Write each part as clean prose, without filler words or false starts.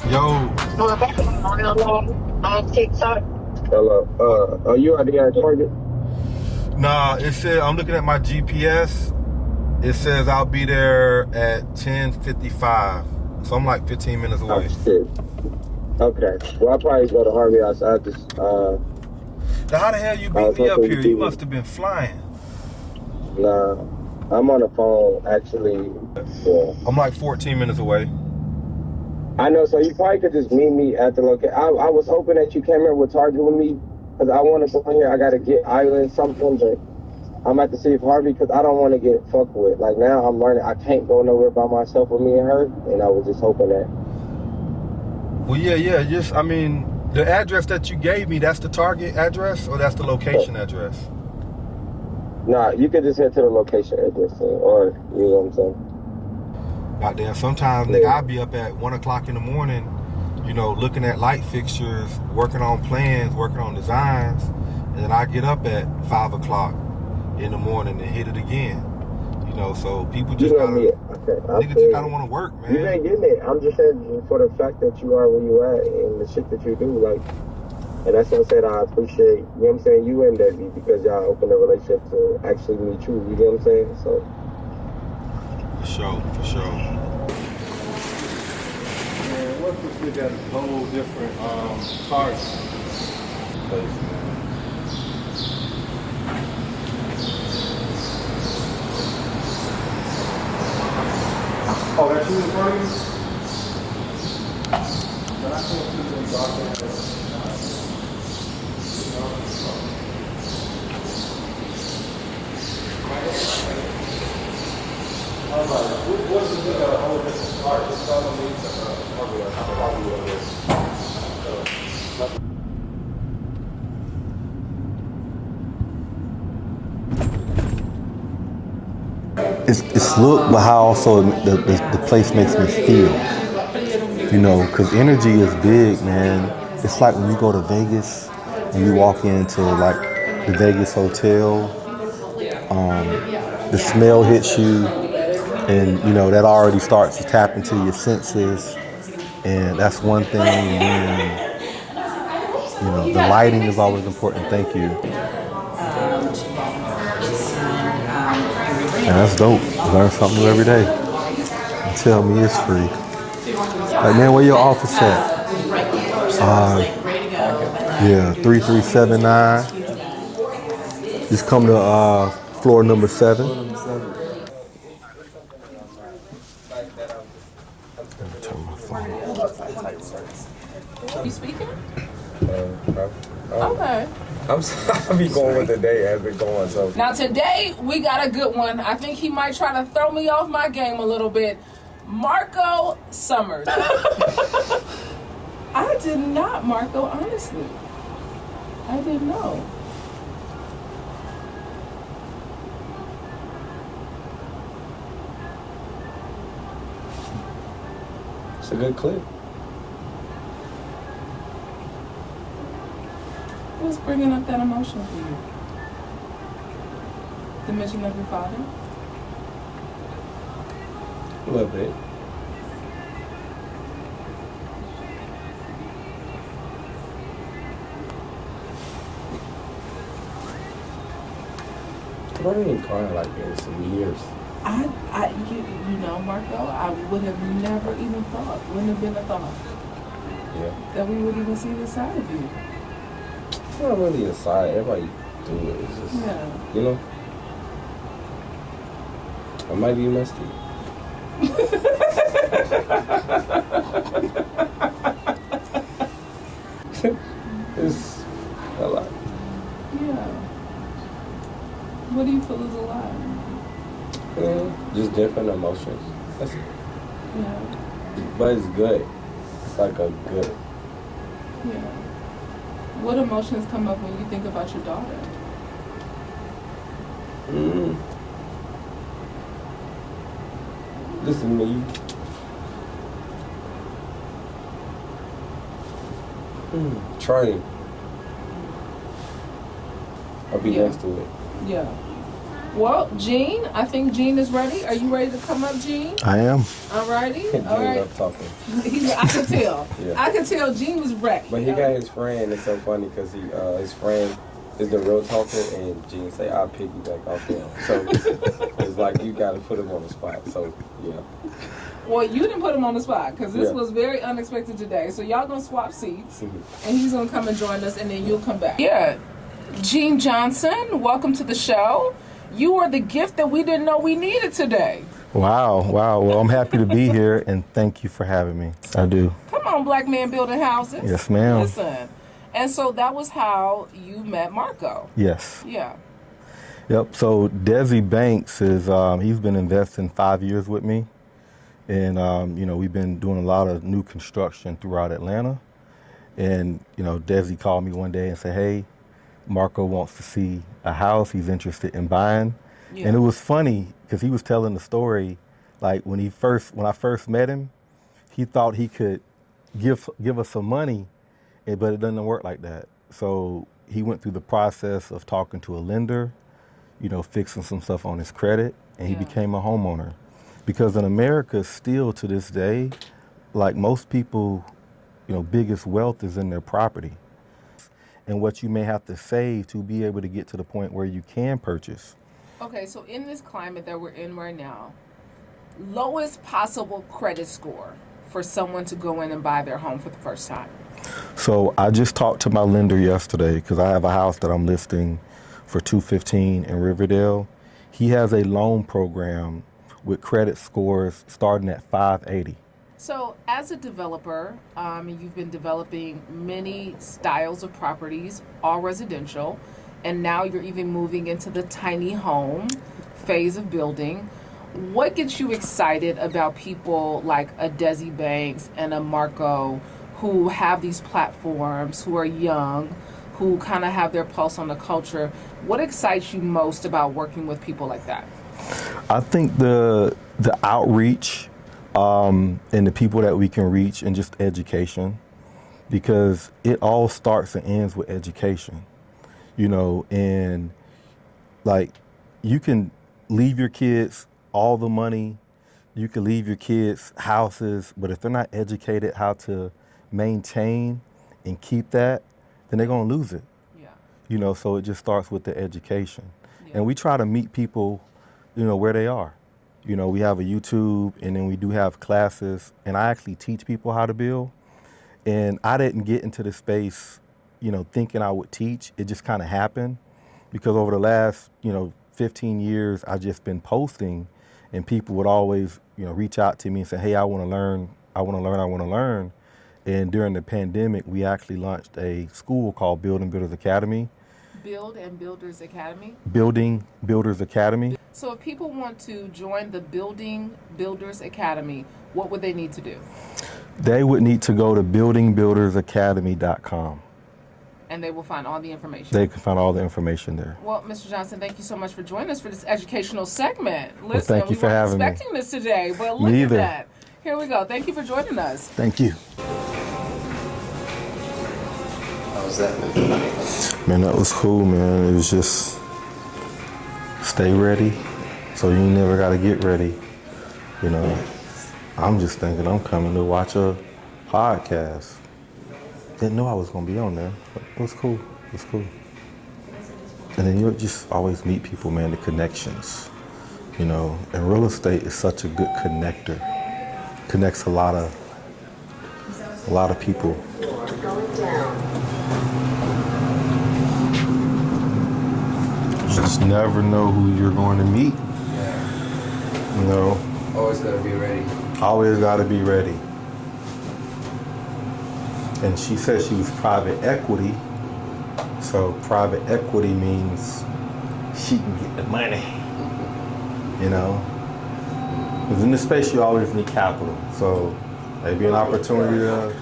Yo, On TikTok. Hello. Are you already at Target? nah, it said, I'm looking at my GPS. It says I'll be there at 10:55. So I'm like 15 minutes Oh, away. shit. Okay. Well, I'll probably go to Harvey outside this. Now, how the hell you I beat was me up hoping here? you You be. must have been flying. Nah, I'm on the phone, actually. Yeah. I'm like 14 minutes away. I know, so you probably could just meet me at the location. I was hoping that you came here with Target with me, because I want to go in here. I got to get Island something, but I'm at to see if Harvey, because I don't want to get fucked with. Like, now I'm learning I can't go nowhere by myself with me and her, and I was just hoping that. Well, yeah. Just, I mean, the address that you gave me, that's the Target address or that's the location address? Nah, you could just head to the location address, or, you know what I'm saying? Goddamn, sometimes, nigga, I'll be up at 1 o'clock in the morning, you know, looking at light fixtures, working on plans, working on designs, and then I get up at 5 o'clock in the morning and hit it again. You know, so people just gotta, niggas just gotta want to work, man. You ain't getting it. I'm just saying for the fact that you are where you at and the shit that you do, like, and that's what I said. I appreciate, you know what I'm saying, you and Debbie, because y'all opened a relationship to actually meet you. You know what I'm saying? So. For sure. Man, what if we got a whole different car place, man? Oh, that's you in front of you? But I can't see them docking. What's the whole different car? Just tell them me to probably what it is. It's look, but how also the place makes me feel. You know, because energy is big, man. It's like when you go to Vegas and you walk into like the Vegas hotel, the smell hits you, and you know that already starts to tap into your senses, and that's one thing. And then, you know, the lighting is always important. Thank you. And that's dope. Learn something new every day. And tell me it's free. Like, man, where your office at? Yeah, 3379. Just come to floor number 7. Turn my phone. You speaking? Okay. I be going with the day as it going, so. Now today we got a good one. I think he might try to throw me off my game a little bit. Marco Summers. I did not, Marco, honestly. I didn't know. It's a good clip. What's bringing up that emotion for you? The mention of your father? A little bit. I ain't crying like that in some years. You know, Marco, I would have never even thought, wouldn't have been a thought. Yeah. That we would even see this side of you. It's not really a side. Everybody do it. It's just, you know. I might be musty. It's a lot. Yeah. What do you feel is a lot? Just different emotions. That's it. Yeah. But it's good. It's like a good. Yeah. What emotions come up when you think about your daughter? Listen to me. Trying. I'll be next to it. Yeah. Well, Gene, I think Gene is ready. Are you ready to come up, Gene? I am. All righty. Gene All right. love talking. I could tell. Yeah. I could tell Gene was ready. But he got his friend. It's so funny because his friend is the real talker, and Gene say, "I'll piggyback off him." So it's like you got to put him on the spot. So yeah. Well, you didn't put him on the spot because this Yeah. was very unexpected today. So y'all gonna swap seats, Mm-hmm. and he's gonna come and join us, and then you'll come back. Yeah, Gene Johnson, welcome to the show. You are the gift that we didn't know we needed today. Wow. Well, I'm happy to be here, and thank you for having me. I do. Come on, black man building houses. Yes, ma'am. Listen, and so that was how you met Marco. Yes. Yeah. Yep. So Desi Banks is he's been investing 5 years with me, and we've been doing a lot of new construction throughout Atlanta. And Desi called me one day and said, "Hey, Marco wants to see a house. He's interested in buying." Yeah. And it was funny because he was telling the story, like when I first met him, he thought he could give us some money, but it doesn't work like that. So he went through the process of talking to a lender, fixing some stuff on his credit, and he became a homeowner. Because in America, still to this day, like most people, biggest wealth is in their property. And what you may have to save to be able to get to the point where you can purchase. Okay, so in this climate that we're in right now, lowest possible credit score for someone to go in and buy their home for the first time. So I just talked to my lender yesterday because I have a house that I'm listing for $215 in Riverdale. He has a loan program with credit scores starting at 580. So as a developer, you've been developing many styles of properties, all residential, and now you're even moving into the tiny home phase of building. What gets you excited about people like a Desi Banks and a Marco who have these platforms, who are young, who kind of have their pulse on the culture? What excites you most about working with people like that? I think the outreach and the people that we can reach, and just education, because it all starts and ends with education, and like you can leave your kids all the money, you can leave your kids houses, but if they're not educated how to maintain and keep that, then they're going to lose it. Yeah. So it just starts with the education. Yeah. And we try to meet people, where they are. We have a YouTube, and then we do have classes, and I actually teach people how to build. And I didn't get into the space, thinking I would teach. It just kind of happened because over the last, 15 years, I've just been posting, and people would always, reach out to me and say, "Hey, I want to learn. And during the pandemic, we actually launched a school called Building Builders Academy. Build and Builders Academy? Building Builders Academy. So if people want to join the Building Builders Academy, what would they need to do? They would need to go to buildingbuildersacademy.com. And they will find all the information. They can find all the information there. Well, Mr. Johnson, thank you so much for joining us for this educational segment. Listen, well, thank you for having me. We weren't expecting this today, but look at that. Here we go. Thank you for joining us. Thank you. How was that? Man, that was cool, man. It was just stay ready, so you never got to get ready. I'm just thinking I'm coming to watch a podcast. Didn't know I was going to be on there, but it was cool. And then you just always meet people, man, the connections. And real estate is such a good connector. Connects a lot of people. You just never know who you're going to meet. Always gotta be ready. Always gotta be ready. And she said she was private equity. So private equity means she can get the money. Because in this space you always need capital. So maybe an opportunity to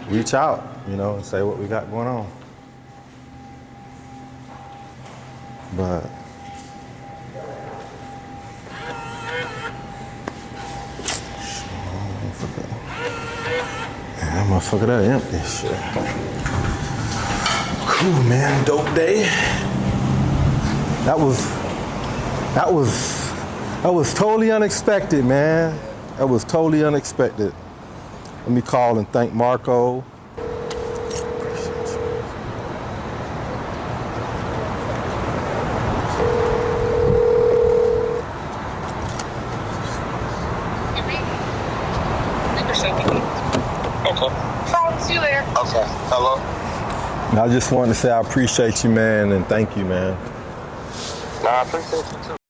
reach out, and say what we got going on. But that motherfucker, that empty shit. Cool, man. Dope day. That was That was totally unexpected, man. That was totally unexpected. Let me call and thank Marco. See you later. Okay. Hello? And I just wanted to say I appreciate you, man, and thank you, man. Nah, I appreciate you too.